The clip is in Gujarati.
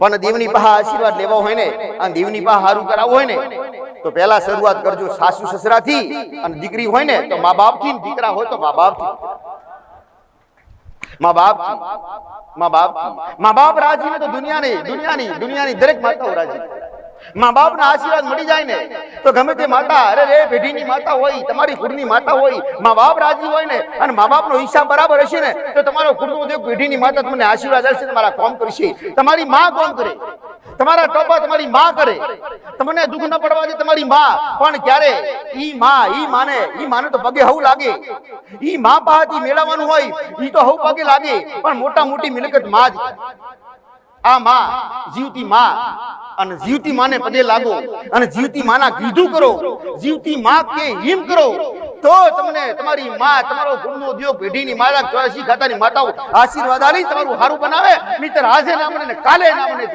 પણ દેવની પાસે આશીર્વાદ લેવા હોય ને અને દેવની પાસે હારું કરાવવું હોય ને તો પહેલા શરૂઆત કરજો સાસુ સસરાથી, અને દીકરી હોય ને તો મા બાપથી, દીકરા હોય તો મા બાપથી. મા બાપ રાજી ને તો દુનિયાની દરેક માતાઓ રાજી. મા બાપના આશીર્વાદ મળી જાય ને તો ગમે તે માતા, અરે રે પેઢીની માતા હોય, તમારી કુળની માતા હોય, મા બાપ રાજી હોય ને અને મા બાપનો હિસાબ બરાબર હશે ને તો તમારો કુળનો ઉદ્યોગ પેઢીની માતા તમને આશીર્વાદ આપશે, તમારા કામ કરશે. તમારી માં કોણ કરે? તમારા ટોપા તમારી માં કરે. તમને દુઃખ ન પડવા દે તમારી માં. પણ ક્યારે ઈ માને તો પગે હવું લાગે. ઈ માં પાસેથી મેળવવાનું હોય ઈ તો હવું પગે લાગે, પણ મોટી મિલકત માં જ. આ માં જીવતી માં, અને જીવતી માને પગે લાગો અને જીવતી માના કીધું કરો, જીવતી માં કે હિમ કરો તો તમને તમારી માં, તમારો કુળનો ઉદ્યોગ, પેઢીની માતા, 84 ખાતાની માતાઓ આશીર્વાદ આલી તમારું હારું બનાવે. મિત્ર આજે ના બને ને કાલે ના બને.